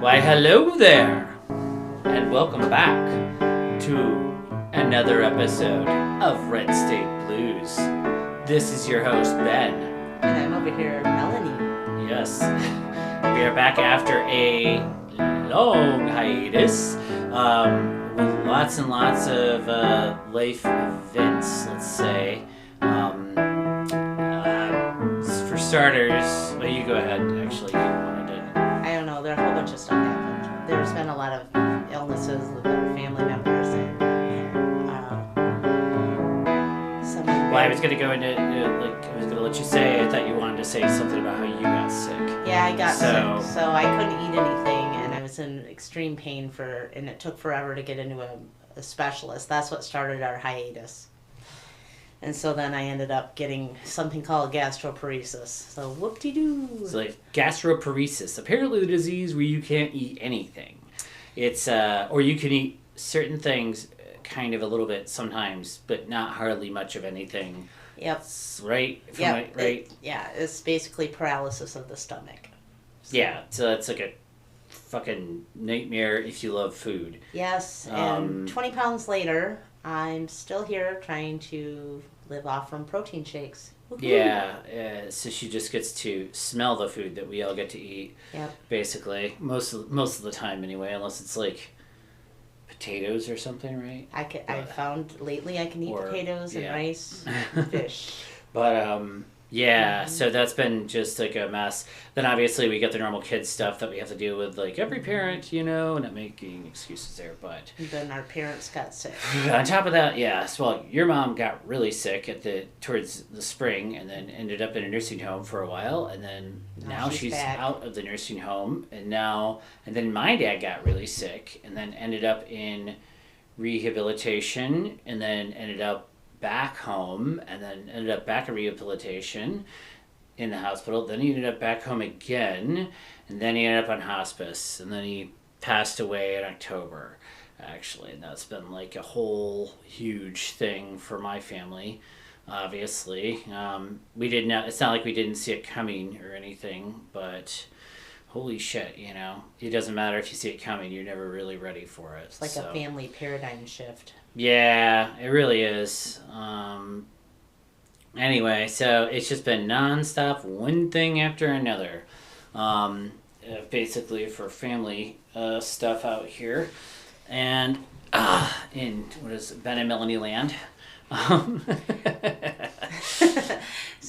Why, hello there, and welcome back to another episode of Red State Blues. This is your host, Ben. And I'm over here, Melanie. Yes, we are back after a long hiatus with lots and lots of life events, let's say. For starters, well, you go ahead, actually. I don't know, there are a whole bunch of stuff happened. There's been a lot of illnesses with our family members and well, I was going to go into, I was going to let you say, I thought you wanted to say something about how you got sick. Yeah, I got sick, so I couldn't eat anything, and I was in extreme pain and it took forever to get into a specialist. That's what started our hiatus. And so then I ended up getting something called gastroparesis. So whoop-de-doo. So like gastroparesis, apparently the disease where you can't eat anything. It's, or you can eat certain things kind of a little bit sometimes, but not hardly much of anything. Yep. Right? Yep. Right? It's basically paralysis of the stomach. So. Yeah, so it's like a fucking nightmare if you love food. Yes, and 20 pounds later, I'm still here trying to live off from protein shakes. Woo-hoo. Yeah, so she just gets to smell the food that we all get to eat. Yep. Basically, most of the time anyway, unless it's like potatoes or something, right? I found lately I can eat potatoes and rice and fish. But yeah, so that's been just like a mess. Then obviously we get the normal kid stuff that we have to deal with, like every parent, not making excuses there, but and then our parents got sick. On top of that, yes, well, your mom got really sick towards the spring, and then ended up in a nursing home for a while, and then now she's out of the nursing home, and then my dad got really sick, and then ended up in rehabilitation, and then ended up back home, and then ended up back in rehabilitation in the hospital. Then he ended up back home again, and then he ended up on hospice, and then he passed away in October, actually. And that's been like a whole huge thing for my family, obviously. It's not like we didn't see it coming or anything, but holy shit, it doesn't matter if you see it coming, you're never really ready for it. It's like a family paradigm shift. Yeah, it really is. Anyway, so it's just been nonstop, one thing after another. Basically for family stuff out here. And in, Ben and Melanie land.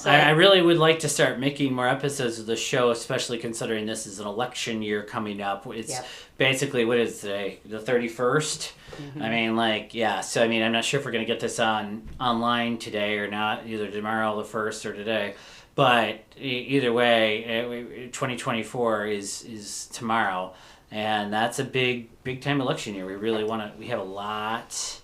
I really would like to start making more episodes of the show, especially considering this is an election year coming up. It's basically, what is today? The 31st? Mm-hmm. So I'm not sure if we're going to get this online today or not, either tomorrow the 1st or today. But either way, 2024 is tomorrow, and that's a big time election year. We really we have a lot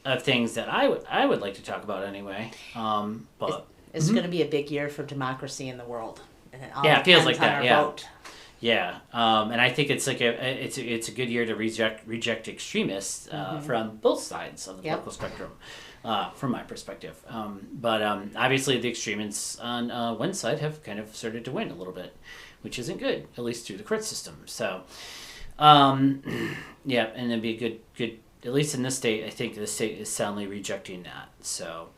of things that I would like to talk about anyway. But it's going to be a big year for democracy in the world. It feels like that. Yeah. Vote. Yeah, and I think it's like it's a good year to reject extremists from both sides of the political spectrum, from my perspective. But obviously the extremists on one side have kind of started to win a little bit, which isn't good, at least through the court system. So, and it'd be a good. At least in this state, I think the state is soundly rejecting that. So,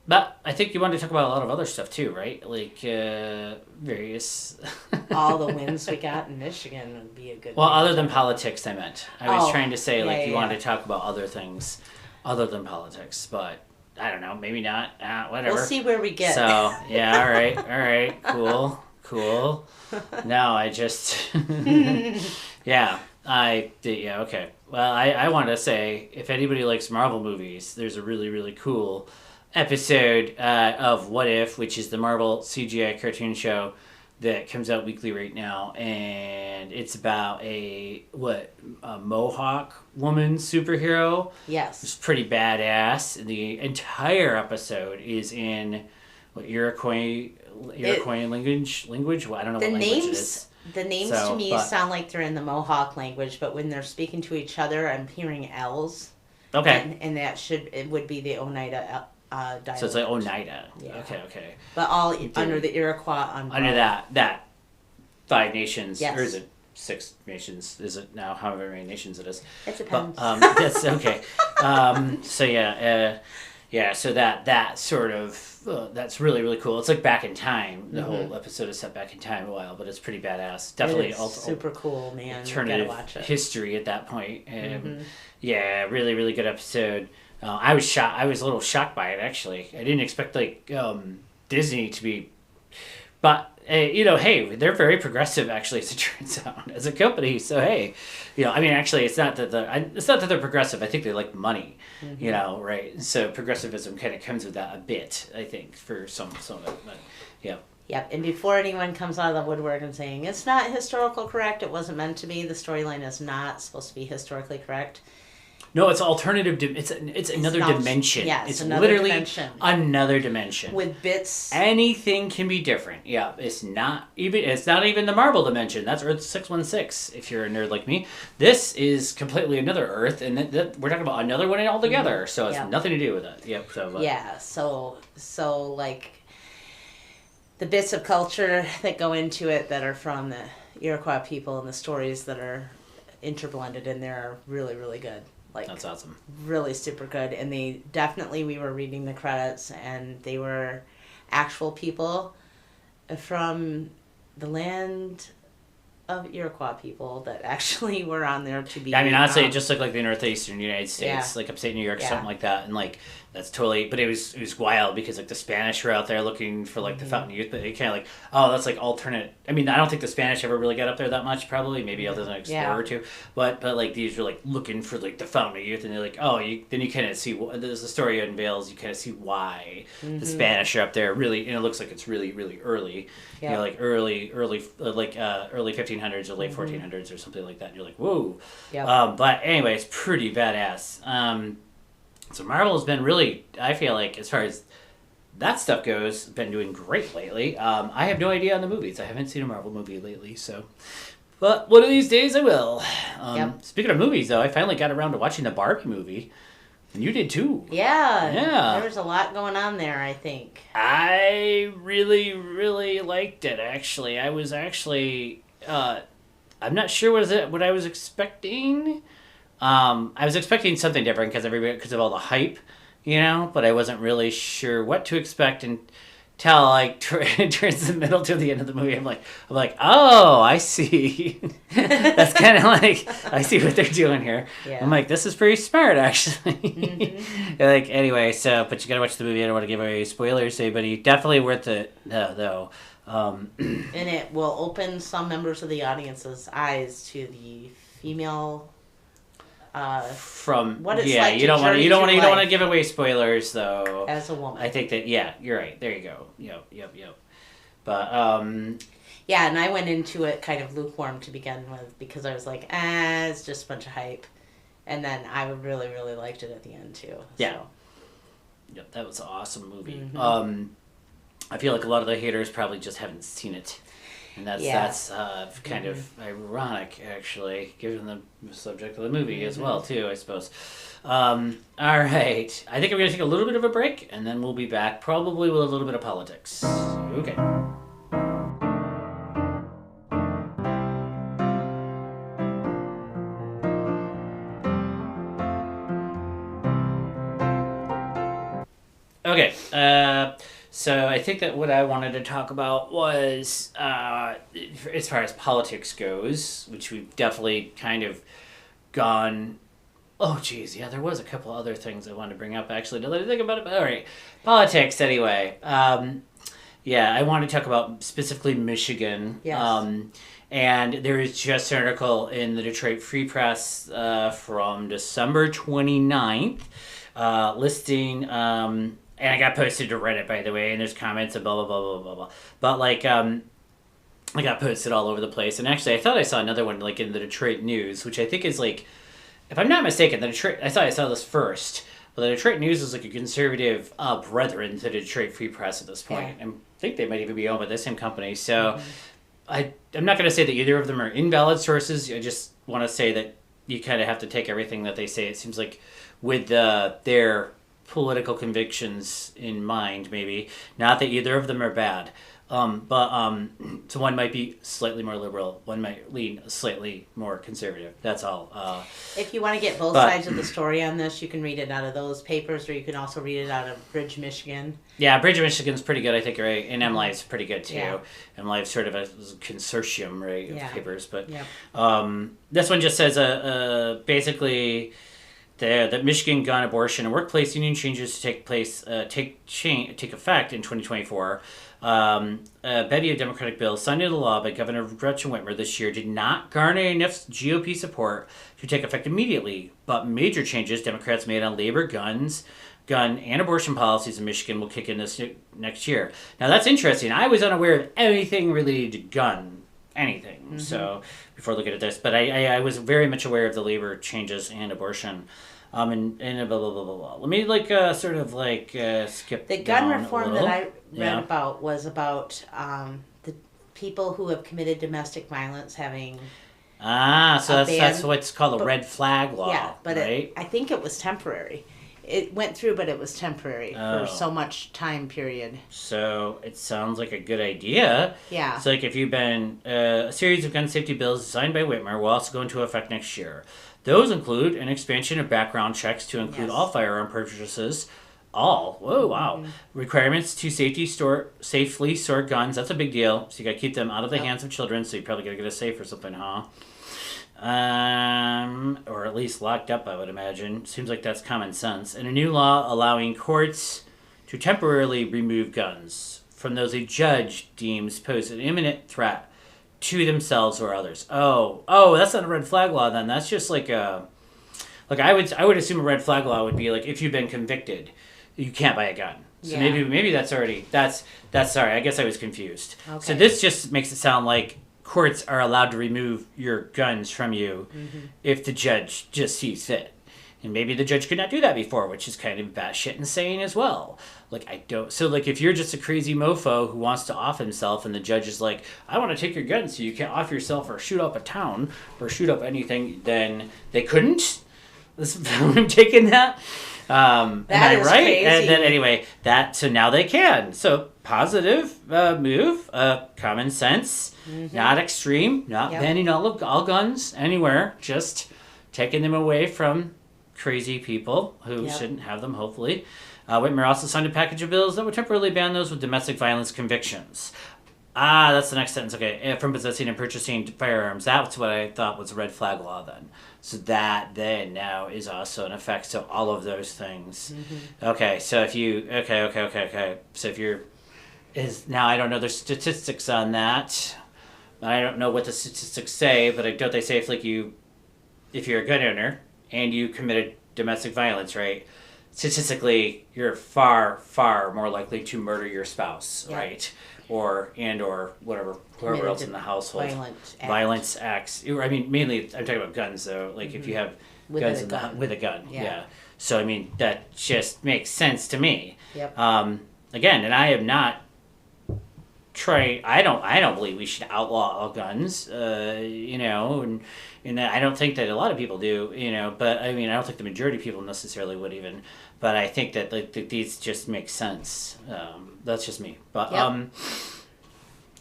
but I think you wanted to talk about a lot of other stuff too, right? Like various. All the wins we got in Michigan would be a good. Well, other than politics, I meant. I was trying to say you wanted to talk about other things, other than politics, but I don't know, maybe not. Whatever. We'll see where we get. So yeah, all right, cool. No, I just. Yeah. Okay. Well, I wanted to say, if anybody likes Marvel movies, there's a really, really cool episode of What If, which is the Marvel CGI cartoon show that comes out weekly right now, and it's about a Mohawk woman superhero. Yes. It's pretty badass. The entire episode is in Iroquois language. Well, I don't know what language it is. The names to me sound like they're in the Mohawk language, but when they're speaking to each other, I'm hearing L's. Okay. And it would be the Oneida dialect. So it's like Oneida. Yeah. Okay. But all under the Iroquois umbrella. Under that 5 nations, yes. or is it 6 nations? Is it now? However many nations it is. It depends. That's okay. So yeah. So that sort of that's really really cool. It's like back in time. The whole episode is set back in time a while, but it's pretty badass. Definitely super cool, man. Alternative history at that point. Yeah, really really good episode. I was shocked. I was a little shocked by it actually. I didn't expect like Disney to be, but. Hey, they're very progressive actually, as it turns out, as a company. So hey, I mean, actually, it's not that they're progressive. I think they like money, right? So progressivism kind of comes with that a bit, I think, for some of it. But yeah. Yep. And before anyone comes out of the woodwork and saying it's not historical correct, it wasn't meant to be. The storyline is not supposed to be historically correct. No, it's alternative. It's another dimension. Yeah, it's another literally dimension. Another dimension with bits. Anything can be different. Yeah, it's not even the Marvel dimension. That's Earth 616. If you're a nerd like me, this is completely another Earth, and we're talking about another one altogether. So it's nothing to do with it. Yep. So. So like the bits of culture that go into it that are from the Iroquois people and the stories that are interblended in there are really really good. Like, that's awesome. Really super good. And we were reading the credits, and they were actual people from the land of Iroquois people that actually were on there to be... I mean, honestly, it just looked like the northeastern United States, like upstate New York, something like that. And, like, that's totally... But it was wild because, like, the Spanish were out there looking for, like, the Fountain of Youth. But it kind of like, oh, that's, like, alternate... I mean, I don't think the Spanish ever really got up there that much, probably. Maybe other than an explorer or two. But, like, these were, like, looking for, like, the Fountain of Youth. And they're like, oh, then you kind of see... As the story unveils, you kind of see why the Spanish are up there really... And it looks like it's really, really early. Yeah. Like, early 1500s or late 1400s or something like that. And you're like, whoa. Yep. But anyway, it's pretty badass. So Marvel has been really, I feel like, as far as that stuff goes, been doing great lately. I have no idea on the movies. I haven't seen a Marvel movie lately, so... But one of these days I will. Speaking of movies, though, I finally got around to watching the Barbie movie. And you did, too. Yeah. There was a lot going on there, I think. I really, really liked it, actually. I was actually... I'm not sure what I was expecting. I was expecting something different because of all the hype, but I wasn't really sure what to expect until like towards the middle to the end of the movie. I'm like, oh, I see. That's kind of like, I see what they're doing here. Yeah. I'm like, this is pretty smart, actually. Like, anyway, but you gotta watch the movie. I don't want to give away spoilers to anybody. Definitely worth it, though. And it will open some members of the audience's eyes to the female. From what it's like. You don't want to give away spoilers though. As a woman, I think that you're right. There you go. Yep. But yeah, and I went into it kind of lukewarm to begin with because I was like, it's just a bunch of hype, and then I really really liked it at the end too. Yeah. So. Yep, that was an awesome movie. I feel like a lot of the haters probably just haven't seen it. And that's kind of ironic, actually, given the subject of the movie as well, too, I suppose. All right. I think I'm going to take a little bit of a break, and then we'll be back, probably with a little bit of politics. Okay. Okay. So I think that what I wanted to talk about was, as far as politics goes, which we've definitely kind of gone... Oh, geez, yeah, there was a couple other things I wanted to bring up, actually, now that I think about it. But all right, politics, anyway. I want to talk about specifically Michigan. Yes. And there is just an article in the Detroit Free Press from December 29th listing... and I got posted to Reddit, by the way, and there's comments and blah, blah, blah, blah, blah, blah. But, like, I got posted all over the place. And actually, I thought I saw another one, like, in the Detroit News, which I think is, like, if I'm not mistaken, I thought I saw this first. But the Detroit News is, like, a conservative brethren to the Detroit Free Press at this point. Yeah. I think they might even be owned by the same company. So I'm not going to say that either of them are invalid sources. I just want to say that you kind of have to take everything that they say. It seems like with their... political convictions in mind, maybe. Not that either of them are bad. So one might be slightly more liberal, one might lean slightly more conservative. That's all. If you want to get both sides of the story on this, you can read it out of those papers, or you can also read it out of Bridge, Michigan. Yeah, Bridge, Michigan's pretty good, I think, right? And MLive's pretty good, too. Yeah. MLive's sort of a consortium, right, of papers. But yep. This one just says, basically, that Michigan gun abortion and workplace union changes to take effect in 2024. A bevy of Democratic bills signed into law by Governor Gretchen Whitmer this year did not garner enough GOP support to take effect immediately, but major changes Democrats made on labor, gun and abortion policies in Michigan will kick in this next year. Now that's interesting. I was unaware of anything related to gun, anything. Mm-hmm. So before looking at this, but I was very much aware of the labor changes and abortion. And blah, blah, blah, blah, blah. Let me, skip the gun reform that I read about was about the people who have committed domestic violence having... so that's what's called a red flag law, yeah, but right? I think it was temporary. It went through, but it was temporary for so much time period. So it sounds like a good idea. Yeah. So, if you've been... a series of gun safety bills signed by Whitmer will also go into effect next year. Those include an expansion of background checks to include all firearm purchases. All. Whoa, wow. Mm-hmm. Requirements to safely store guns. That's a big deal. So you got to keep them out of the hands of children. So you probably got to get a safe or something, huh? Or at least locked up, I would imagine. Seems like that's common sense. And a new law allowing courts to temporarily remove guns from those a judge deems pose an imminent threat to themselves or others. Oh, that's not a red flag law then. That's just like I would assume a red flag law would be like if you've been convicted, you can't buy a gun. So maybe that's sorry, I guess I was confused. Okay. So this just makes it sound like courts are allowed to remove your guns from you if the judge just sees fit. And maybe the judge could not do that before, which is kind of batshit insane as well. If you're just a crazy mofo who wants to off himself and the judge is like, I want to take your gun so you can't off yourself or shoot up a town or shoot up anything, then they couldn't? I'm taking that. Am I right? Crazy. And then anyway, so now they can. So positive move, common sense, not extreme, not banning all guns anywhere, just taking them away from crazy people who shouldn't have them, hopefully. Whitmer also signed a package of bills that would temporarily ban those with domestic violence convictions. That's the next sentence. Okay, from possessing and purchasing firearms. That's what I thought was a red flag law then. So that then now is also in effect. So all of those things. Okay, so if you... Okay. So if you're... Now I don't know the statistics on that. I don't know what the statistics say, but don't they say if you're a gun owner and you committed domestic violence, right? Statistically, you're far, far more likely to murder your spouse, right? Or whatever, whoever else in the household. Violence acts. I mean, mainly, I'm talking about guns, though. Like, if you have guns with a gun. Yeah. So, I mean, that just makes sense to me. Yep. Again, and I am not trying... I don't believe we should outlaw all guns, and I don't think that a lot of people do, but I mean, I don't think the majority of people necessarily would even, but I think that these just make sense. That's just me. But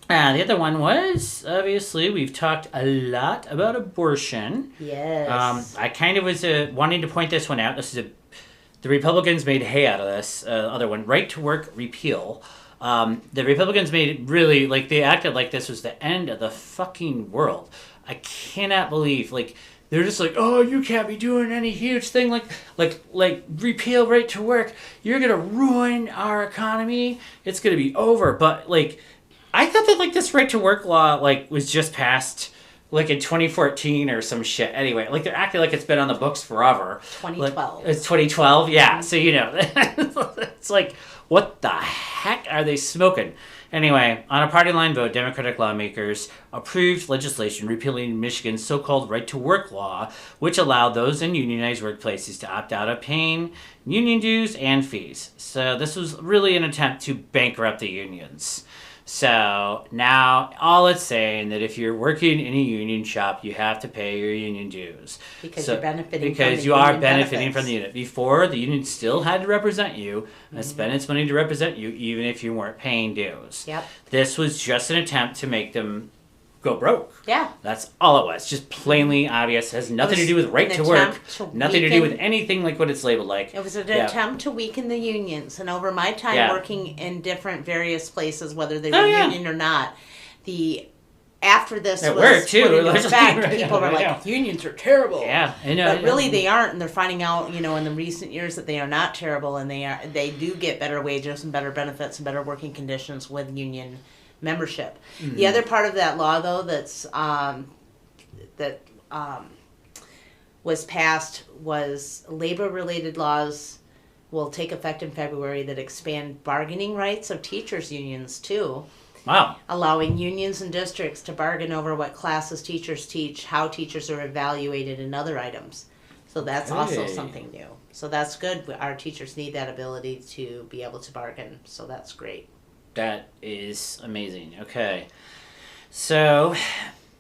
the other one was, obviously, we've talked a lot about abortion. Yes. I kind of was wanting to point this one out. The Republicans made hay out of this other one, right to work repeal. The Republicans made it really, they acted like this was the end of the fucking world. I cannot believe, they're just like, oh, you can't be doing any huge thing like repeal right to work. You're going to ruin our economy. It's going to be over. But, I thought that, this right to work law, was just passed, in 2014 or some shit. Anyway, they're acting like it's been on the books forever. 2012. It's 2012? Yeah. So, it's what the heck are they smoking? Anyway, on a party line vote, Democratic lawmakers approved legislation repealing Michigan's so-called right-to-work law, which allowed those in unionized workplaces to opt out of paying union dues and fees. So this was really an attempt to bankrupt the unions. So now all it's saying that if you're working in a union shop, you have to pay your union dues. Because you're benefiting because from you the are union benefiting benefits. from the union. Before, the union still had to represent you and spend its money to represent you, even if you weren't paying dues. Yep. This was just an attempt to make them go broke. Yeah. That's all it was. Just plainly obvious. Has nothing to do with right to work. Nothing to do with anything like what it's labeled like. It was an attempt to weaken the unions. And over my time working in different various places, whether they were union or not, after this it was worked too. put into effect, people were like, unions are terrible. Yeah, I know. But really they aren't, and they're finding out, in the recent years that they are not terrible, and they do get better wages and better benefits and better working conditions with union membership. Mm-hmm. The other part of that law, though, that was passed was labor-related laws will take effect in February that expand bargaining rights of teachers' unions too. Wow. Allowing unions and districts to bargain over what classes teachers teach, how teachers are evaluated, and other items. So that's also something new. So that's good. Our teachers need that ability to be able to bargain. So that's great. That is amazing. Okay. So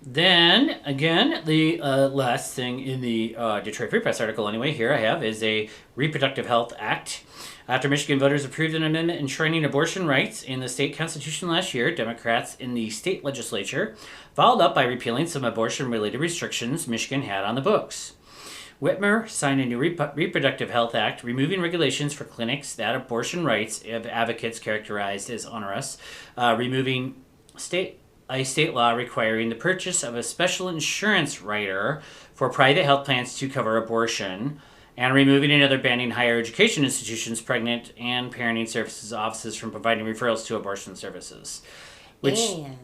then, again, the last thing in the Detroit Free Press article, anyway, here I have, is a Reproductive Health Act. After Michigan voters approved an amendment enshrining abortion rights in the state constitution last year, Democrats in the state legislature followed up by repealing some abortion-related restrictions Michigan had on the books. Whitmer signed a new Reproductive Health Act, removing regulations for clinics that abortion rights of advocates characterized as onerous, removing a state law requiring the purchase of a special insurance rider for private health plans to cover abortion, and removing another banning higher education institutions, pregnant and parenting services offices from providing referrals to abortion services. Which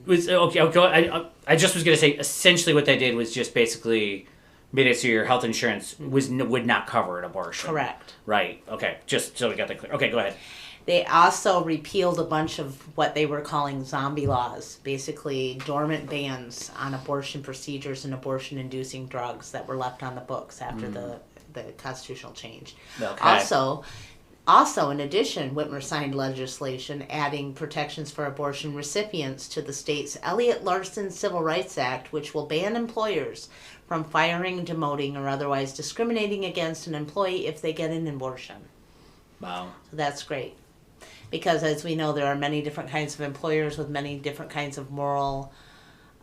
was, okay, I just was going to say, essentially what they did was just basically made it so your health insurance would not cover an abortion. Correct. Right. Okay. Just so we got that clear. Okay, go ahead. They also repealed a bunch of what they were calling zombie laws, basically dormant bans on abortion procedures and abortion-inducing drugs that were left on the books after the constitutional change. Okay. Also, in addition, Whitmer signed legislation adding protections for abortion recipients to the state's Elliott-Larsen Civil Rights Act, which will ban employers from firing, demoting, or otherwise discriminating against an employee if they get an abortion. Wow. So that's great. Because as we know, there are many different kinds of employers with many different kinds of moral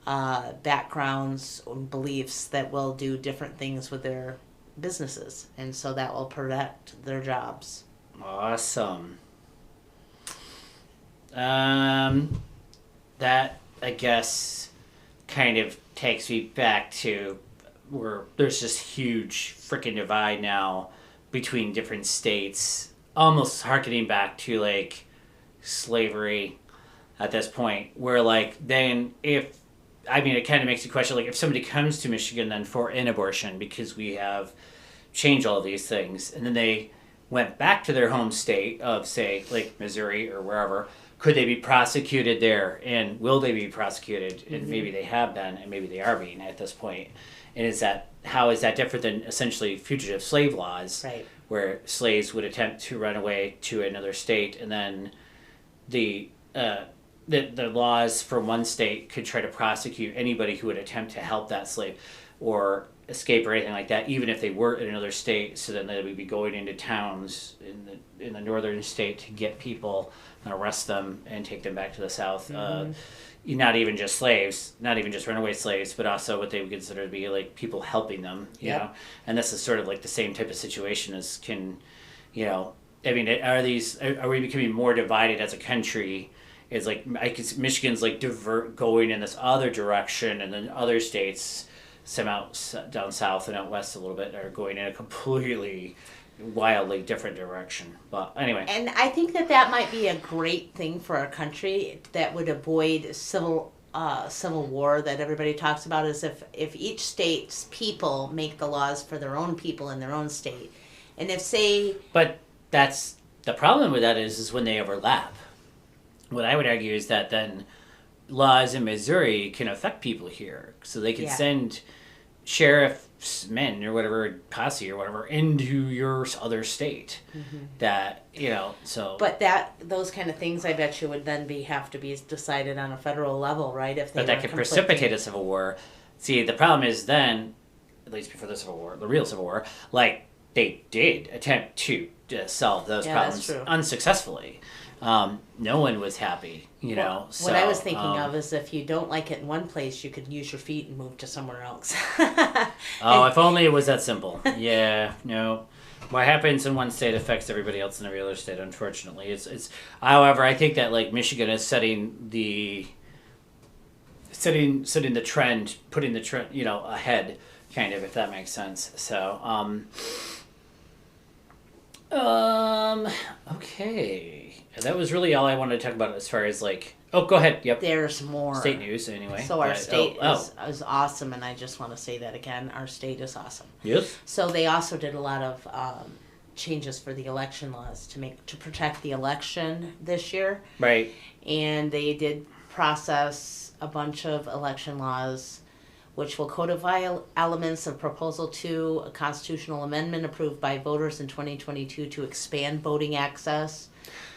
backgrounds and beliefs that will do different things with their businesses. And so that will protect their jobs. Awesome. That, I guess, kind of takes me back to where there's this huge freaking divide now between different states, almost harkening back to, like, slavery at this point, where, like, then it kind of makes you question, like, if somebody comes to Michigan then for an abortion because we have changed all these things, and then they went back to their home state of, say, like Missouri or wherever, could they be prosecuted there? And will they be prosecuted? Mm-hmm. And maybe they have been, and maybe they are being at this point. And how is that different than essentially fugitive slave laws, right, where slaves would attempt to run away to another state, and then the laws for one state could try to prosecute anybody who would attempt to help that slave or escape or anything like that, even if they were in another state. So then they would be going into towns in the northern state to get people and arrest them and take them back to the south. Mm-hmm. Not even just slaves, not even just runaway slaves, but also what they would consider to be like people helping them. You know, and this is sort of like the same type of situation as are we becoming more divided as a country? Is like Michigan's like going in this other direction, and then other states, some out down south and out west a little bit, are going in a completely wildly different direction. But anyway, and I think that might be a great thing for our country that would avoid civil war that everybody talks about. Is if each state's people make the laws for their own people in their own state, and but that's the problem with that is when they overlap. What I would argue is that then laws in Missouri can affect people here, so they can send sheriff's men or whatever, posse or whatever, into your other state. That, so. But those kind of things, I bet you, would then have to be decided on a federal level, right? If they But that could precipitate a civil war. See, the problem is then, at least before the Civil War, the real Civil War, like, they did attempt to solve those problems unsuccessfully. No one was happy, So, what I was thinking of is if you don't like it in one place, you could use your feet and move to somewhere else. If only it was that simple. Yeah, no. What happens in one state affects everybody else in every other state, unfortunately. It's. However, I think that, like, Michigan is setting the trend, putting the trend, ahead, kind of, if that makes sense. So, okay. That was really all I wanted to talk about as far as, like... Oh, go ahead. Yep. There's more. State news, anyway. So our state is awesome, and I just want to say that again. Our state is awesome. Yes. So they also did a lot of changes for the election laws to protect the election this year. Right. And they did process a bunch of election laws which will codify elements of Proposal 2, a constitutional amendment approved by voters in 2022 to expand voting access,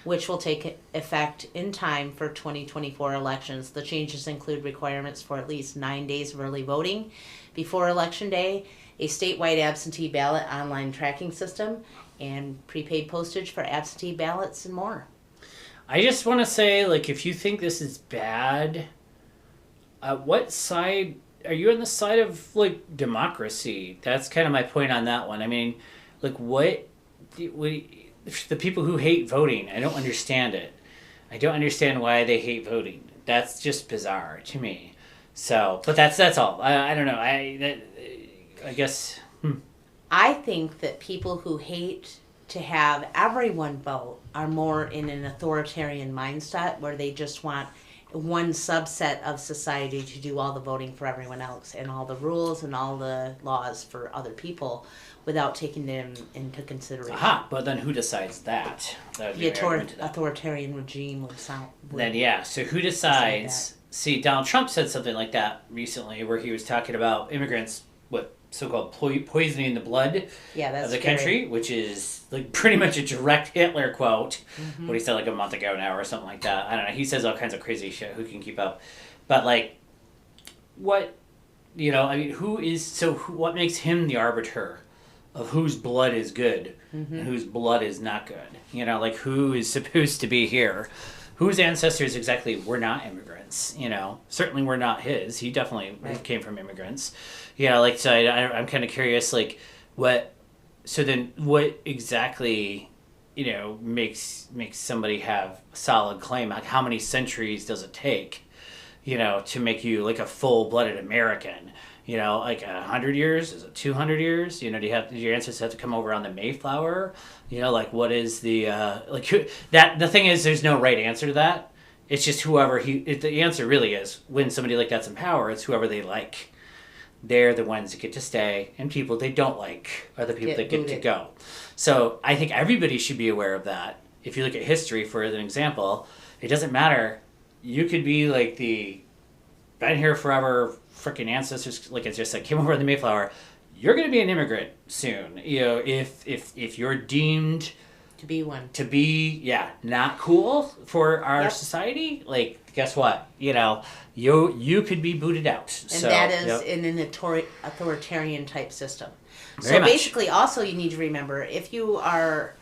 which will take effect in time for 2024 elections. The changes include requirements for at least 9 days of early voting before Election Day, a statewide absentee ballot online tracking system, and prepaid postage for absentee ballots and more. I just want to say, like, if you think this is bad, what side... Are you on the side of, like, democracy? That's kind of my point on that one. I mean, like, the people who hate voting, I don't understand it. I don't understand why they hate voting. That's just bizarre to me. So, but that's all. I don't know. I guess. I think that people who hate to have everyone vote are more in an authoritarian mindset where they just want one subset of society to do all the voting for everyone else and all the rules and all the laws for other people without taking them into consideration. Aha, but then who decides that? The authoritarian regime would sound... So who decides... See, Donald Trump said something like that recently where he was talking about immigrants, so-called poisoning the blood of the country, which is like pretty much a direct Hitler quote. What he said like a month ago now or something like that. I don't know. He says all kinds of crazy shit. Who can keep up? But like, what what makes him the arbiter of whose blood is good and whose blood is not good? Like who is supposed to be here? Whose ancestors exactly were not immigrants? Certainly were not his. He definitely came from immigrants. So I'm kind of curious, like, what exactly, makes somebody have a solid claim? Like, how many centuries does it take, to make you, like, a full-blooded American? Like 100 years? Is it 200 years? Do your ancestors have to come over on the Mayflower? Like, what is the, the thing is, there's no right answer to that. It's just the answer really is, when somebody like that's in power, it's whoever they like. They're the ones that get to stay, and people they don't like are the people that get to go. So I think everybody should be aware of that. If you look at history, for an example, it doesn't matter. You could be like the been here forever freaking ancestors, like it's just like came over on the Mayflower. You're going to be an immigrant soon. If you're deemed to be one, not cool for our society, like guess what? You could be booted out. And that is in an authoritarian type system. Very much. Basically, also you need to remember if you are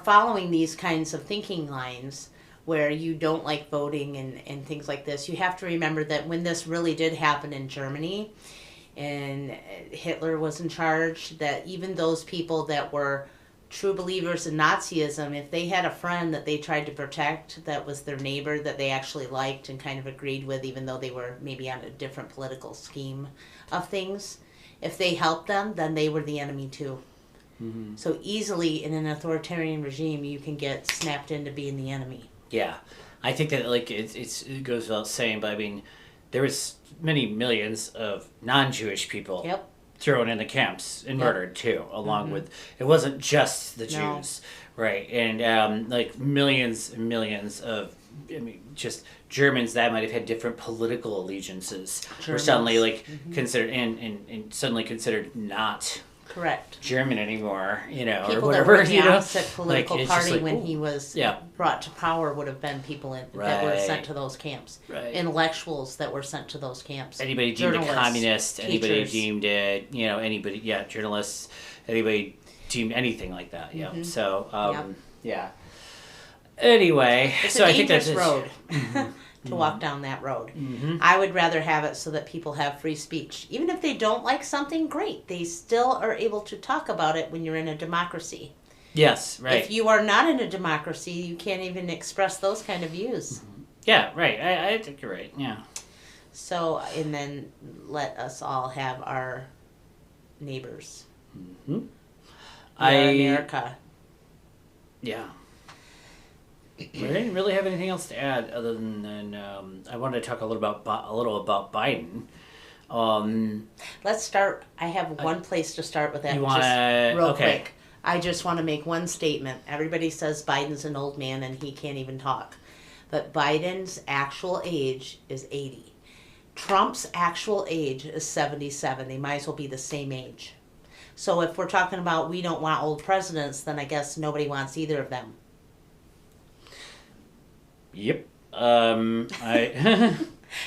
following these kinds of thinking lines where you don't like voting and things like this, you have to remember that when this really did happen in Germany and Hitler was in charge, that even those people that were true believers in Nazism, if they had a friend that they tried to protect that was their neighbor that they actually liked and kind of agreed with, even though they were maybe on a different political scheme of things, if they helped them, then they were the enemy too. So easily in an authoritarian regime, you can get snapped into being the enemy. Yeah, I think that like it goes without saying, but I mean, there was many millions of non-Jewish people thrown in the camps and murdered too, along with, it wasn't just the Jews, right? And like millions and millions of just Germans that might have had different political allegiances were suddenly like considered and suddenly considered not correct German anymore, people or whatever. That were in the opposite political party like, when he was brought to power would have been people that were sent to those camps. Right. Intellectuals that were sent to those camps. Anybody deemed a communist, teachers. Anybody deemed it, anybody, journalists, anybody deemed anything like that. Yeah. Mm-hmm. So, yeah. Anyway, it's I think that's road to walk down that road. Mm-hmm. I would rather have it so that people have free speech. Even if they don't like something, great. They still are able to talk about it when you're in a democracy. Yes, right. If you are not in a democracy, you can't even express those kind of views. Mm-hmm. Yeah, right. I think you're right. Yeah. So, and then let us all have our neighbors. Mm-hmm. America. Yeah. I didn't really have anything else to add other than I wanted to talk a little about Biden. Let's start. I have one place to start with that. Real quick. I just want to make one statement. Everybody says Biden's an old man and he can't even talk. But Biden's actual age is 80. Trump's actual age is 77. They might as well be the same age. So if we're talking about we don't want old presidents, then I guess nobody wants either of them. Yep. I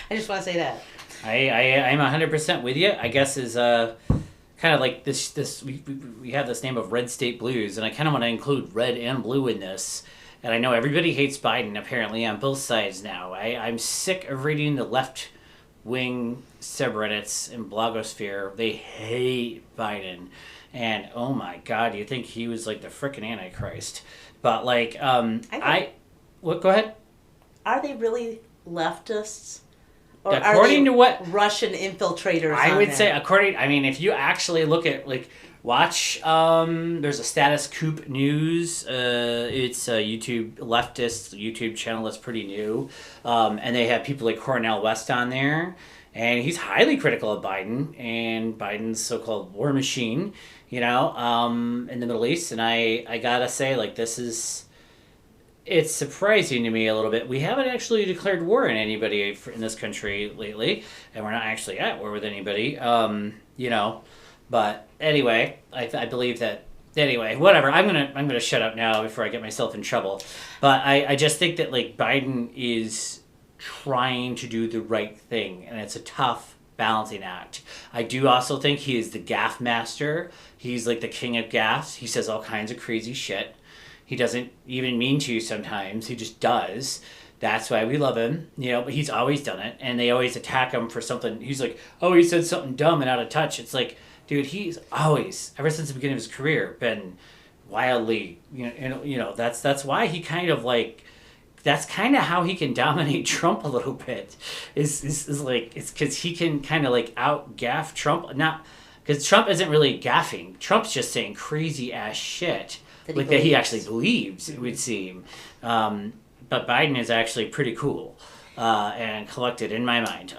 I just want to say that. I'm 100% with you. I guess is kind of like this we have this name of Red State Blues, and I kind of want to include red and blue in this. And I know everybody hates Biden apparently on both sides now. I'm sick of reading the left wing subreddits and blogosphere. They hate Biden, and oh my god, you think he was like the frickin' Antichrist? But like what? Go ahead. Are they really leftists? Or according to what Russian infiltrators? I would say, if you actually look at watch, there's a Status Coup News. It's a leftist YouTube channel that's pretty new, and they have people like Cornel West on there, and he's highly critical of Biden and Biden's so-called war machine, in the Middle East. And I gotta say, it's surprising to me a little bit. We haven't actually declared war on anybody in this country lately, and we're not actually at war with anybody. But anyway, I believe that. Anyway, whatever. I'm gonna shut up now before I get myself in trouble. But I just think that Biden is trying to do the right thing, and it's a tough balancing act. I do also think he is the gaffe master. He's the king of gaffes. He says all kinds of crazy shit. He doesn't even mean to sometimes. He just does. That's why we love him. But he's always done it. And they always attack him for something. He's like, oh, he said something dumb and out of touch. It's like, dude, he's always, ever since the beginning of his career, been wildly, that's why he kind of that's kind of how he can dominate Trump a little bit. It's because he can kind of out-gaff Trump. Not, because Trump isn't really gaffing. Trump's just saying crazy ass shit. That he actually believes, it would seem. But Biden is actually pretty cool and collected in my mind.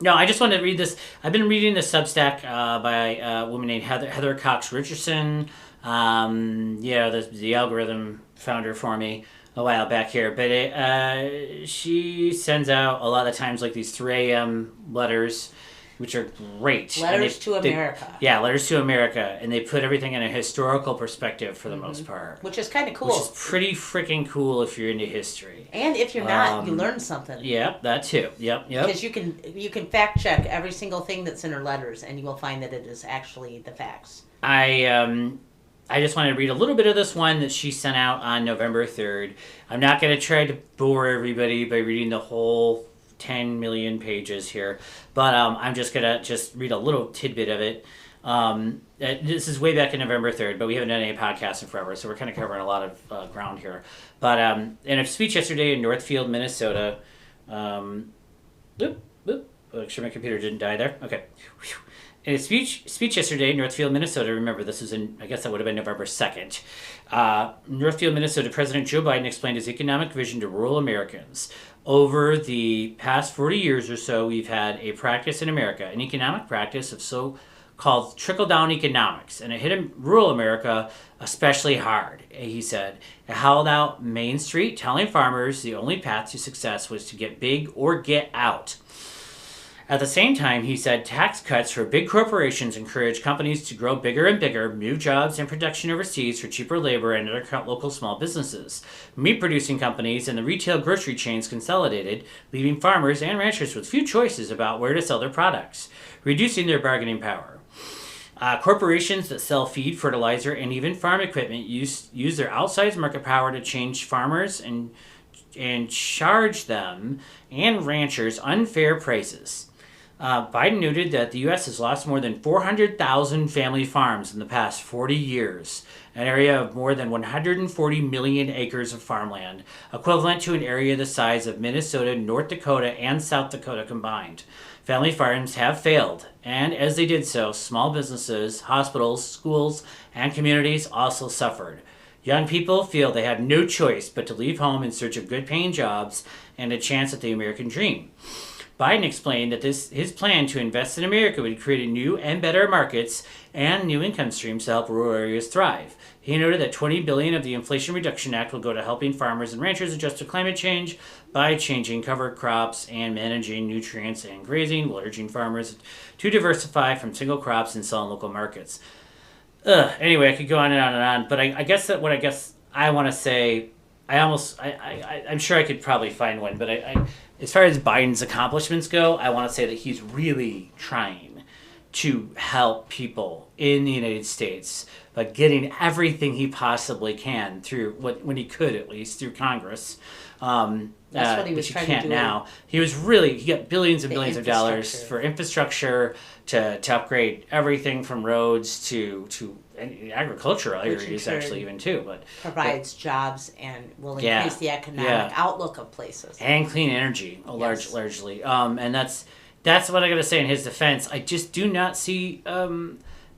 No, I just wanted to read this. I've been reading the Substack by a woman named Heather Cox Richardson. The algorithm founder for me a while back here. But she sends out a lot of times these 3 a.m. letters, which are great. Letters to America. Letters to America. And they put everything in a historical perspective for the most part. Which is kind of cool. Which is pretty freaking cool if you're into history. And if you're not, you learn something. Yep, that too. Yep. Because you can fact check every single thing that's in her letters, and you will find that it is actually the facts. I just wanted to read a little bit of this one that she sent out on November 3rd. I'm not going to try to bore everybody by reading the whole 10 million pages here, but I'm just gonna read a little tidbit of it. This is way back in November 3rd, but we haven't done any podcasts in forever, so we're kind of covering a lot of ground here. But in a speech yesterday in Northfield, Minnesota, make sure my computer didn't die there. Okay. In a speech yesterday in Northfield, Minnesota, remember this was I guess that would have been November 2nd, Northfield, Minnesota, President Joe Biden explained his economic vision to rural Americans. Over the past 40 years or so, we've had a practice in America, an economic practice of called trickle-down economics, and it hit rural America especially hard, he said. It held out Main Street, telling farmers the only path to success was to get big or get out. At the same time, he said tax cuts for big corporations encourage companies to grow bigger and bigger, move jobs and production overseas for cheaper labor, and undercut local small businesses. Meat-producing companies and the retail grocery chains consolidated, leaving farmers and ranchers with few choices about where to sell their products, reducing their bargaining power. Corporations that sell feed, fertilizer, and even farm equipment use their outsized market power to change farmers and charge them and ranchers unfair prices. Biden noted that the U.S. has lost more than 400,000 family farms in the past 40 years, an area of more than 140 million acres of farmland, equivalent to an area the size of Minnesota, North Dakota, and South Dakota combined. Family farms have failed, and as they did so, small businesses, hospitals, schools, and communities also suffered. Young people feel they have no choice but to leave home in search of good-paying jobs and a chance at the American dream. Biden explained that his plan to invest in America would create new and better markets and new income streams to help rural areas thrive. He noted that $20 billion of the Inflation Reduction Act will go to helping farmers and ranchers adjust to climate change by changing cover crops and managing nutrients and grazing, while urging farmers to diversify from single crops and sell in local markets. Anyway, I could go on and on and on, but I guess that what I want to say, I'm sure I could probably find one, but as far as Biden's accomplishments go, I want to say that he's really trying to help people in the United States by getting everything he possibly can through when he could, at least through Congress. That's what he was trying to do. Now he got billions and billions of dollars for infrastructure to upgrade everything from roads to agricultural areas, actually, even too. But provides jobs and will increase the economic outlook of places and clean energy, largely. And that's what I got to say in his defense. I just do not see.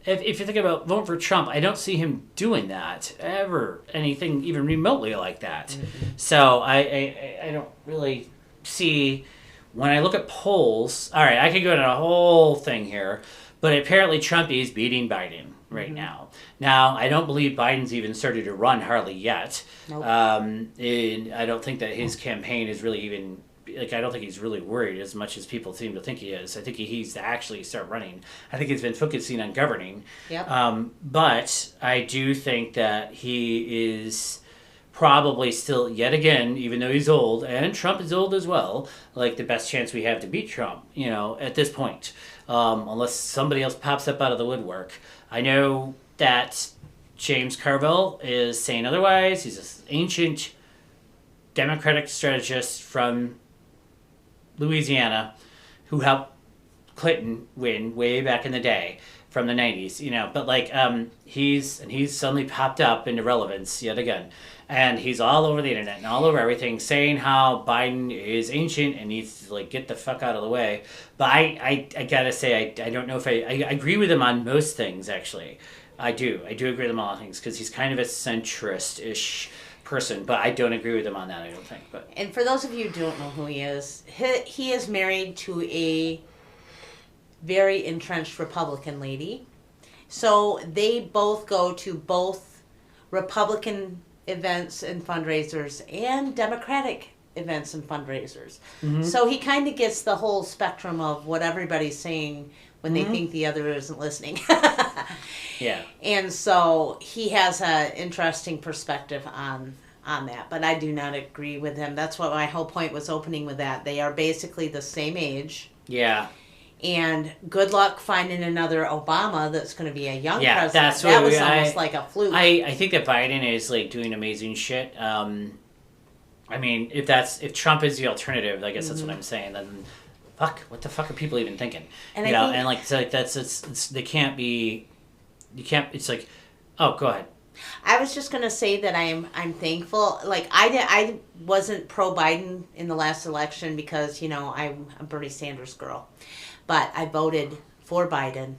If you think about voting for Trump, I don't see him doing that ever, anything even remotely like that. Mm-hmm. So I don't really see, when I look at polls, all right, I could go into a whole thing here, but apparently Trump is beating Biden right now. Now, I don't believe Biden's even started to run hardly yet. Nope. And I don't think that his campaign is really even, I don't think he's really worried as much as people seem to think he is. I think he's to actually start running. I think he's been focusing on governing. Yep. But I do think that he is probably still, yet again, even though he's old, and Trump is old as well, like the best chance we have to beat Trump, at this point. Unless somebody else pops up out of the woodwork. I know that James Carville is saying otherwise. He's an ancient Democratic strategist from Louisiana who helped Clinton win way back in the day from the 90s, but he's suddenly popped up into relevance yet again, and he's all over the internet and all over everything saying how Biden is ancient and needs to get the fuck out of the way. But I gotta say, I don't know if I agree with him on most things. Actually, I do agree with him on all things, because he's kind of a centrist-ish person, but I don't agree with him on that, I don't think. But and for those of you who don't know who he is married to a very entrenched Republican lady. So they both go to both Republican events and fundraisers and Democratic events and fundraisers. Mm-hmm. So he kind of gets the whole spectrum of what everybody's saying when they think the other isn't listening. Yeah. And so he has an interesting perspective on that, but I do not agree with him. That's what my whole point was opening with that. They are basically the same age. Yeah. And good luck finding another Obama that's going to be a young president. That's that was almost like a fluke. I think that Biden is doing amazing shit. I mean, if Trump is the alternative, I guess that's what I'm saying. Then, what the fuck are people even thinking? And they can't be. You can't. It's like, oh, go ahead. I was just gonna say that I'm thankful. I wasn't pro Biden in the last election because I'm a Bernie Sanders girl. But I voted for Biden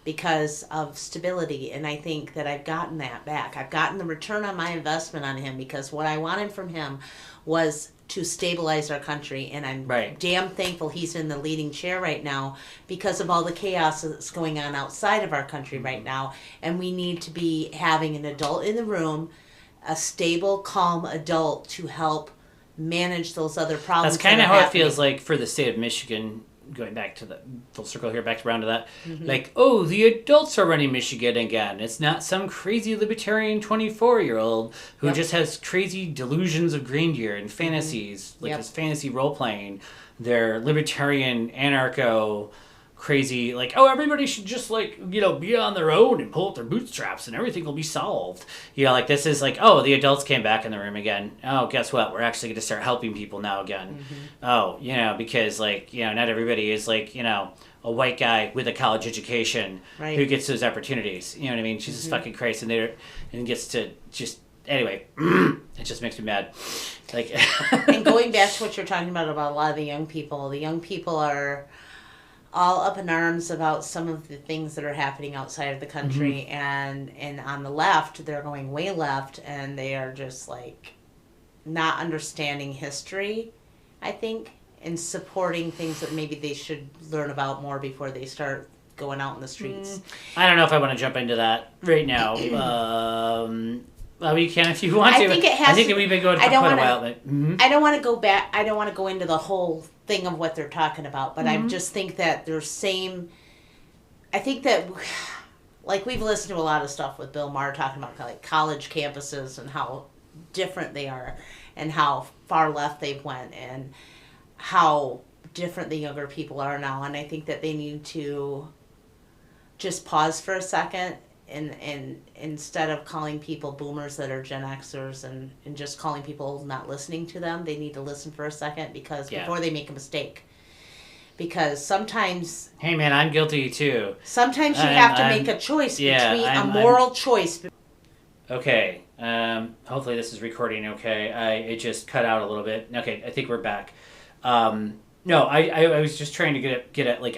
because of stability, and I think that I've gotten that back. I've gotten the return on my investment on him, because what I wanted from him was to stabilize our country, and I'm damn thankful he's in the leading chair right now because of all the chaos that's going on outside of our country right now. And we need to be having an adult in the room, a stable, calm adult to help manage those other problems. That's kind of how it feels like for the state of Michigan. Going back to the full circle here, back around to that. Like, oh, the adults are running Michigan again. It's not some crazy libertarian 24-year-old who just has crazy delusions of grandeur and fantasies, like this fantasy role-playing. They're libertarian, anarcho, crazy, like, oh, everybody should just, like, you know, be on their own and pull up their bootstraps and everything will be solved. You know, like, this is like, oh, the adults came back in the room again. Oh, guess what? We're actually going to start helping people now again. Oh, you know, because, like, you know, not everybody is, like, you know, a white guy with a college education who gets those opportunities. You know what I mean? Jesus fucking Christ. And gets to just, anyway, it just makes me mad. Like, and going back to what you're talking about a lot of the young people are all up in arms about some of the things that are happening outside of the country, and on the left, they're going way left, and they are just like not understanding history, I think, and supporting things that maybe they should learn about more before they start going out in the streets. I don't know if I want to jump into that right now. Well, you can if you want to. I think that we've been going for quite a while. I don't want to go back. I don't want to go into the whole thing of what they're talking about, but I just think that they're same. I think that, like, we've listened to a lot of stuff with Bill Maher talking about like college campuses and how different they are, and how far left they've went, and how different the younger people are now. And I think that they need to just pause for a second. And instead of calling people boomers that are Gen Xers and just calling people not listening to them, they need to listen for a second before they make a mistake. Because sometimes... Hey, man, I'm guilty, too. Sometimes you have to make a choice between a moral choice. Okay. Hopefully this is recording okay. It just cut out a little bit. Okay, I think we're back. No, I was just trying to get at like,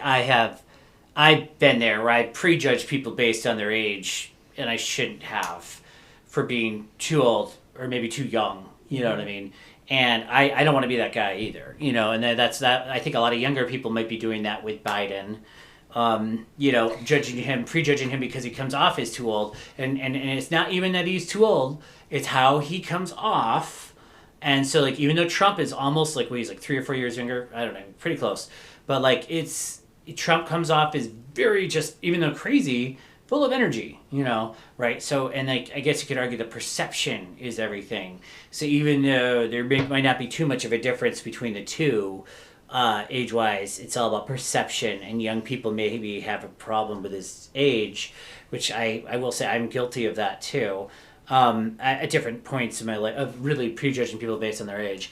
I've been there where I prejudge people based on their age, and I shouldn't have, for being too old or maybe too young. You know what I mean? And I don't want to be that guy either. You know, and that's that. I think a lot of younger people might be doing that with Biden. You know, prejudging him because he comes off as too old, and it's not even that he's too old. It's how he comes off. And so, like, even though Trump is almost like, he's like 3 or 4 years younger. I don't know, pretty close. But like, Trump comes off as very just, even though crazy, full of energy, you know, right? So, and like, I guess you could argue the perception is everything. So even though there might not be too much of a difference between the two, age-wise, it's all about perception, and young people maybe have a problem with his age, which I will say I'm guilty of that too, at different points in my life, of really prejudging people based on their age.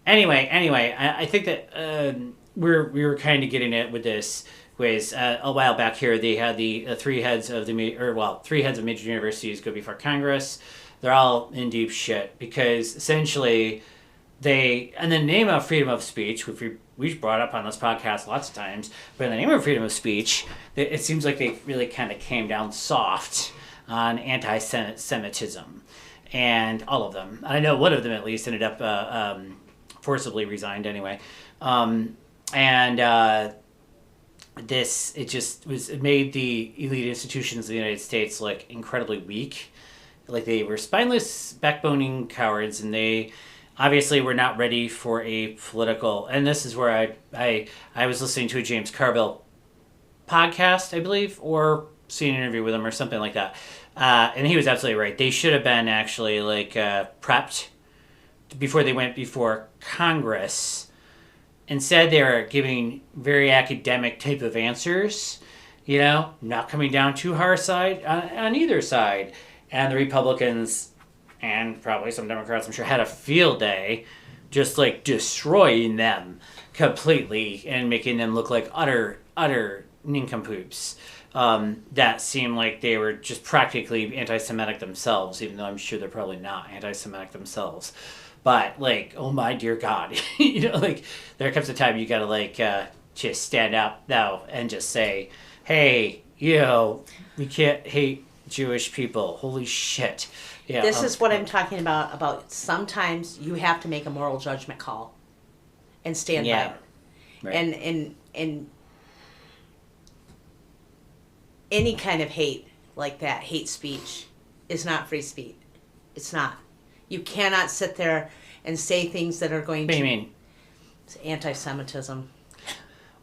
Anyway, I think that we were kind of getting it with this was a while back here. They had the three heads of major universities go before Congress. They're all in deep shit because essentially they, in the name of freedom of speech, which we've brought up on this podcast lots of times, but in the name of freedom of speech, it seems like they really kind of came down soft on anti-Semitism, and all of them. I know one of them at least ended up forcibly resigned anyway. It made the elite institutions of the United States look incredibly weak. Like, they were spineless, backboning cowards, and they obviously were not ready for a political. And this is where I was listening to a James Carville podcast, I believe, or seeing an interview with him or something like that. And he was absolutely right. They should have been actually prepped before they went before Congress. Instead, they were giving very academic type of answers, you know, not coming down too hard side on either side. And the Republicans, and probably some Democrats, I'm sure, had a field day just like destroying them completely and making them look like utter nincompoops. That seemed like they were just practically anti-Semitic themselves, even though I'm sure they're probably not anti-Semitic themselves. But, like, oh my dear God, you know, like, there comes a time you gotta, just stand up now and just say, hey, you know, we can't hate Jewish people. Holy shit. Yeah. This is what I'm talking about. About sometimes you have to make a moral judgment call, and stand by it. Right. And any kind of hate like that, hate speech, is not free speech. It's not. You cannot sit there and say things that are going to... What do you mean? mean? It's anti-Semitism.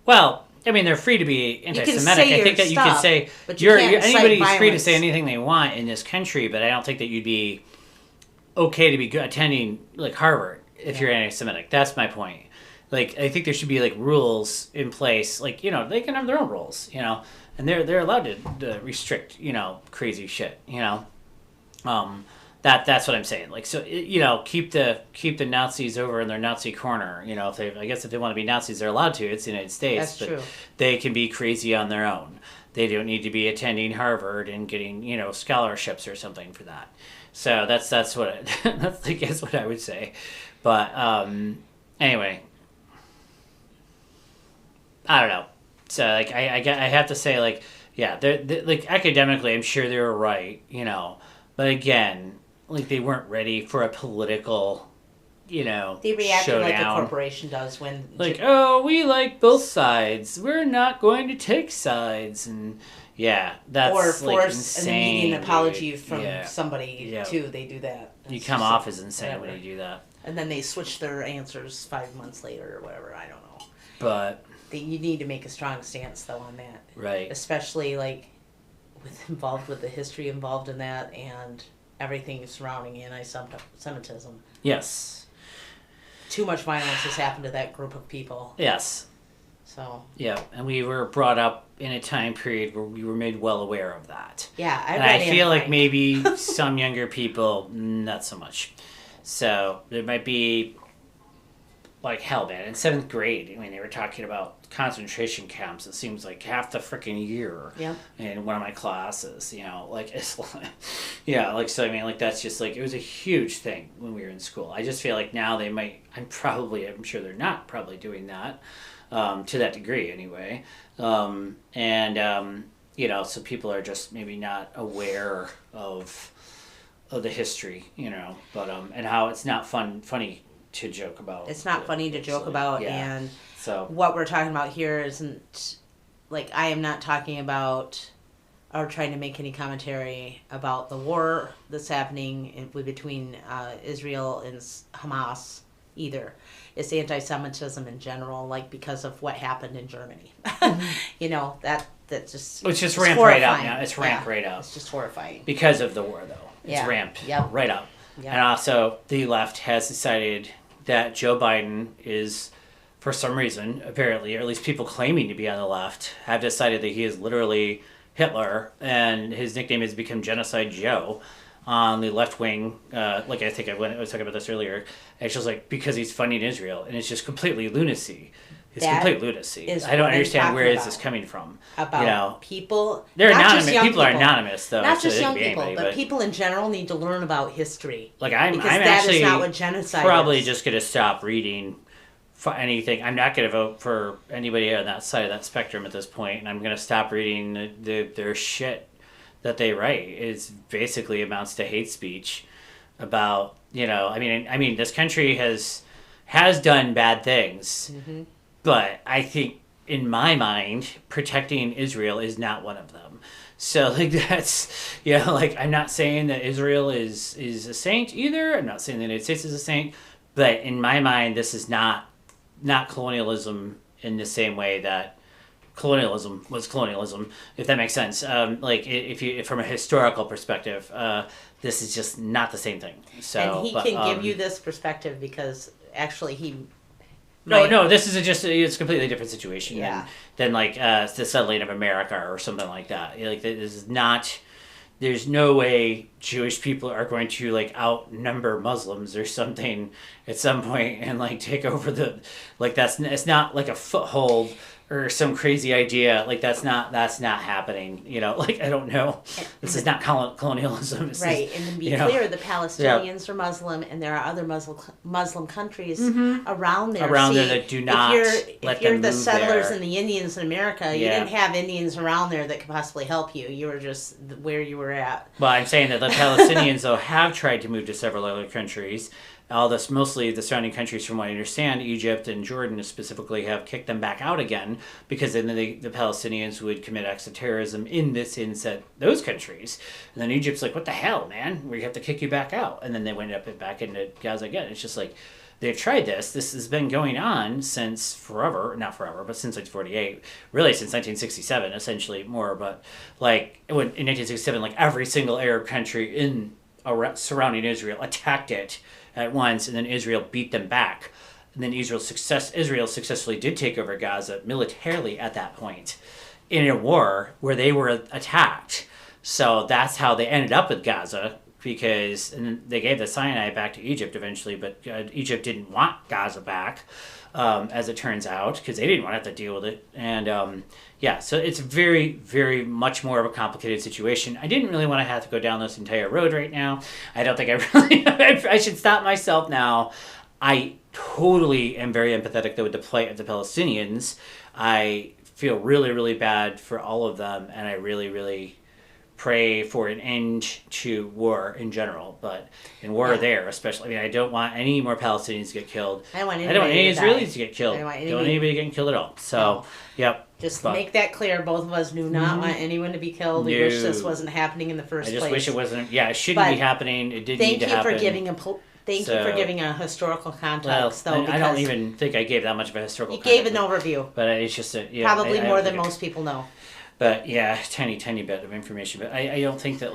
Well, I mean, they're free to be anti-Semitic. I think that you can say... But anybody's free to say anything they want in this country, but I don't think that you'd be okay to be attending, like, Harvard if you're anti-Semitic. That's my point. Like, I think there should be, like, rules in place. Like, you know, they can have their own rules, you know, and they're allowed to restrict, you know, crazy shit, you know. That's what I'm saying. Like, so, you know, keep the Nazis over in their Nazi corner. You know, I guess if they want to be Nazis, they're allowed to. It's the United States. That's true. They can be crazy on their own. They don't need to be attending Harvard and getting, you know, scholarships or something for that. So that's what that's I guess what I would say. But anyway, I don't know. So like I have to say, like, yeah, they're like, academically, I'm sure they were right, you know, but again, like, they weren't ready for a political, you know, they reacted showdown. Like a corporation does when, like, oh, we like both sides, we're not going to take sides, and yeah, that's or force insane, an immediate apology dude. from somebody too. They do that. You come off as insane when you do that, and then they switch their answers 5 months later or whatever. I don't know, but you need to make a strong stance though on that, right? Especially like involved with the history involved in that and everything surrounding anti-Semitism. Yes. Too much violence has happened to that group of people. Yes. So. Yeah, and we were brought up in a time period where we were made well aware of that. Yeah, I feel like maybe some younger people, not so much. So there might be, like, hell, man, in 7th grade, I mean, they were talking about concentration camps. It seems like half the freaking year in one of my classes, you know, like, it's like, yeah, like, so I mean, like, that's just like, it was a huge thing when we were in school. I just feel like now they might, I'm sure they're not probably doing that to that degree anyway, you know, so people are just maybe not aware of the history, you know, but and how it's not funny to joke about. It's not funny to joke about, and so what we're talking about here isn't, like, I am not talking about or trying to make any commentary about the war that's happening between Israel and Hamas either. It's anti-Semitism in general, like, because of what happened in Germany. You know, that just... It's just ramped right up now. It's ramped right up. It's just horrifying. Because of the war, though. It's ramped right up. Yep. And also, the left has decided that Joe Biden is, for some reason, apparently, or at least people claiming to be on the left, have decided that he is literally Hitler, and his nickname has become Genocide Joe on the left wing. Like, I think I was talking about this earlier. It's just like, because he's funding Israel, and it's just completely lunacy. It's complete lunacy. I don't understand where is this coming from. About, you know, people. They're anonymous. People are anonymous, though. Not just young people, but people in general need to learn about history. Like, I'm that actually is not what genocide probably is. just going to stop reading for anything. I'm not going to vote for anybody on that side of that spectrum at this point, and I'm going to stop reading their shit that they write. It basically amounts to hate speech about, you know, I mean, this country has done bad things. Mm-hmm. But I think, in my mind, protecting Israel is not one of them. So, like, that's, you know, like, I'm not saying that Israel is a saint either. I'm not saying the United States is a saint. But in my mind, this is not colonialism in the same way that colonialism was colonialism, if that makes sense. Like, if from a historical perspective, this is just not the same thing. So, and he can give you this perspective because, actually, he... No, this is it's a completely different situation than like the settling of America or something like that. Like, this is not, there's no way Jewish people are going to, like, outnumber Muslims or something at some point and, like, take over it's not like a foothold or some crazy idea. Like that's not happening. Like I don't know. This is not colonialism. Right, and to be clear, the Palestinians are Muslim, and there are other Muslim countries around there. That do not if you're the settlers and the Indians in America, you didn't have Indians around there that could possibly help you. You were just where you were at. Well, I'm saying that the Palestinians though have tried to move to several other countries. All this, mostly the surrounding countries, from what I understand, Egypt and Jordan specifically, have kicked them back out again because then the Palestinians would commit acts of terrorism in those countries. And then Egypt's like, what the hell, man? We have to kick you back out. And then they went back into Gaza again. It's just like, they've tried this. This has been going on since forever. Not forever, but since like 48. Really since 1967, essentially more. But like in 1967, like every single Arab country surrounding Israel attacked it at once, and then Israel beat them back. And then Israel successfully did take over Gaza militarily at that point in a war where they were attacked. So that's how they ended up with Gaza, and they gave the Sinai back to Egypt eventually, but Egypt didn't want Gaza back, as it turns out, because they didn't want to have to deal with it. And so it's very, very much more of a complicated situation. I didn't really want to have to go down this entire road right now. I don't think I should stop myself now. I totally am very empathetic, though, with the plight of the Palestinians. I feel really, really bad for all of them, and I really, really pray for an end to war in general, but in war there especially. I don't want any more Palestinians to get killed. I don't want any Israelis to get killed. I don't want anybody getting killed at all. So, yep. Just make that clear. Both of us do not want anyone to be killed. We wish this wasn't happening in the first place. I just wish it wasn't. Yeah, it shouldn't be happening. It didn't need to happen. Thank you for giving a historical context, though. I don't even think I gave that much of a historical context. You gave an overview. But it's just probably more than most people know. But yeah, tiny bit of information. But I don't think that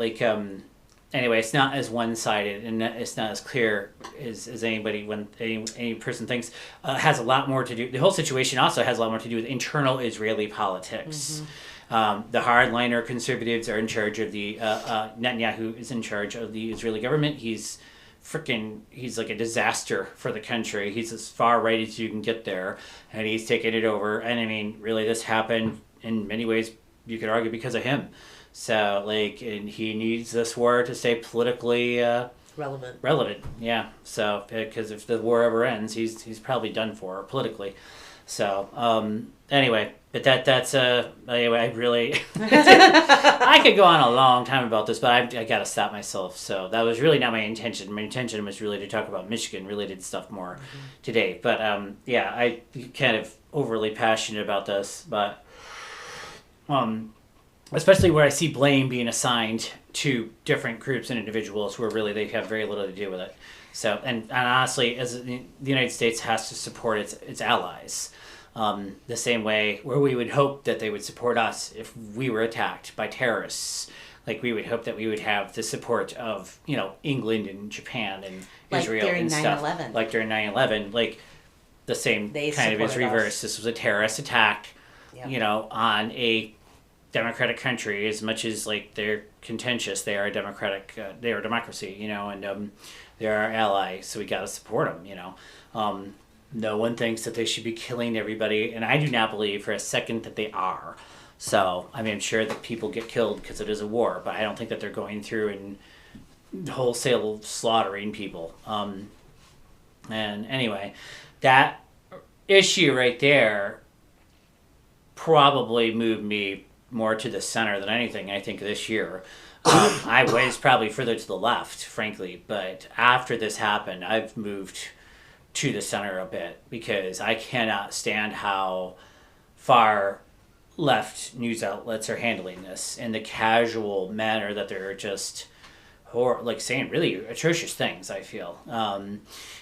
anyway, it's not as one-sided and it's not as clear as anybody when any person thinks. Has a lot more to do. The whole situation also has a lot more to do with internal Israeli politics. Mm-hmm. The hardliner conservatives are in charge of the Netanyahu is in charge of the Israeli government. He's like a disaster for the country. He's as far right as you can get there, and he's taken it over. And really, this happened in many ways. You could argue because of him. So, and he needs this war to stay politically relevant. Yeah. So, because if the war ever ends, he's probably done for politically. So, anyway, but that's anyway. I really I could go on a long time about this, but I got to stop myself. So that was really not my intention. My intention was really to talk about Michigan related stuff more today. But I kind of overly passionate about this, but. Especially where I see blame being assigned to different groups and individuals where really they have very little to do with it. So, and honestly, as the United States has to support its allies, the same way where we would hope that they would support us if we were attacked by terrorists. Like we would hope that we would have the support of, England and Japan and Israel and stuff. Like during 9/11, like the same kind of is reversed. This was a terrorist attack, on a democratic country. As much as they're contentious, they are a democratic, they are a democracy, and they're our allies, so we got to support them. No one thinks that they should be killing everybody, and I do not believe for a second that they are. So I'm sure that people get killed because it is a war, but I don't think that they're going through and wholesale slaughtering people. And anyway, that issue right there probably moved me more to the center than anything, I think, this year. I was probably further to the left, frankly, but after this happened, I've moved to the center a bit because I cannot stand how far left news outlets are handling this in the casual manner that they're just saying really atrocious things, I feel.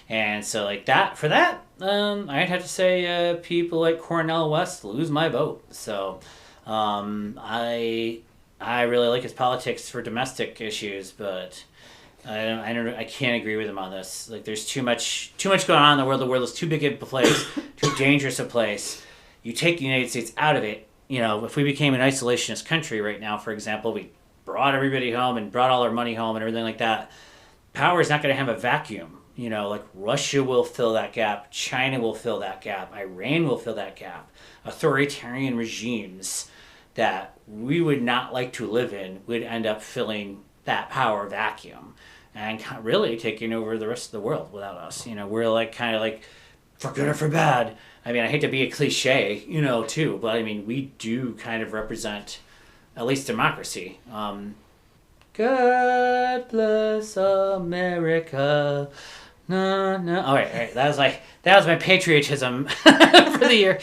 And so I'd have to say people like Cornel West lose my vote. So I really like his politics for domestic issues, but I can't agree with him on this. There's too much going on in the world. The world is too big a place, too dangerous a place. You take the United States out of it. If we became an isolationist country right now, for example, we brought everybody home and brought all our money home and everything like that. Power is not going to have a vacuum. like Russia will fill that gap, China will fill that gap, Iran will fill that gap. Authoritarian regimes that we would not like to live in would end up filling that power vacuum and really taking over the rest of the world without us. We're like kind of like for good or for bad. I mean, I hate to be a cliche, too, but I mean, we do kind of represent at least democracy. God bless America. No. All right. That was my patriotism for the year.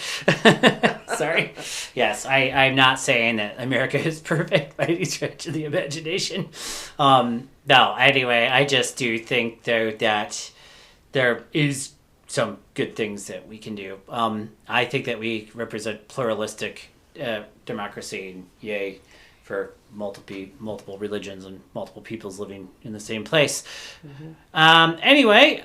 Sorry. Yes, I'm not saying that America is perfect by any stretch of the imagination. No. Anyway, I just do think though that there is some good things that we can do. I think that we represent pluralistic democracy, and yay for multiple religions and multiple peoples living in the same place. Mm-hmm. Anyway,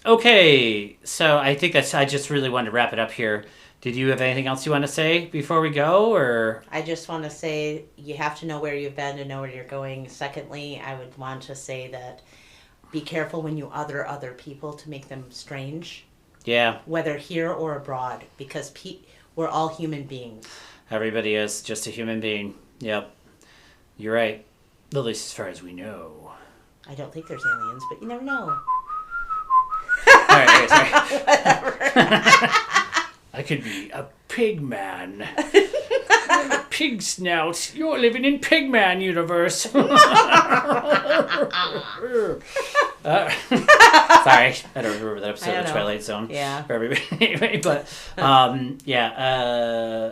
okay. So I think I just really wanted to wrap it up here. Did you have anything else you want to say before we go, or? I just want to say you have to know where you've been to know where you're going. Secondly, I would want to say that be careful when you other people to make them strange. Yeah. Whether here or abroad, because we're all human beings. Everybody is just a human being. Yep. You're right. At least as far as we know. I don't think there's aliens, but you never know. Alright, sorry. Whatever. I could be a pig man. A pig snout. You're living in Pigman universe. Sorry, I don't remember that episode of The Twilight Zone. Yeah. For everybody. Anyway, but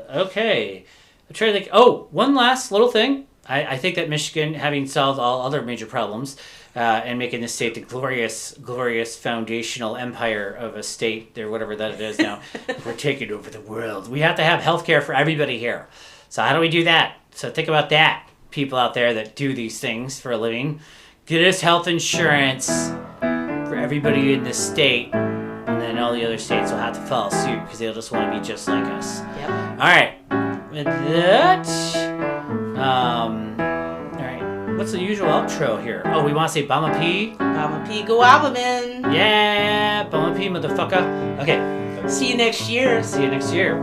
okay. I'm trying to think. Oh, one last little thing. I think that Michigan, having solved all other major problems, and making the state the glorious foundational empire of a state or whatever that it is now, we're taking over the world. We have to have healthcare for everybody here. So how do we do that? So think about that, people out there that do these things for a living. Get us health insurance for everybody in this state, and then all the other states will have to follow suit because they'll just want to be just like us. Yep. All right. With that, all right. What's the usual outro here? Oh, we want to say Bama P. Bama P, go Albumin. Yeah, Bama P, motherfucker. Okay. See you next year. See you next year.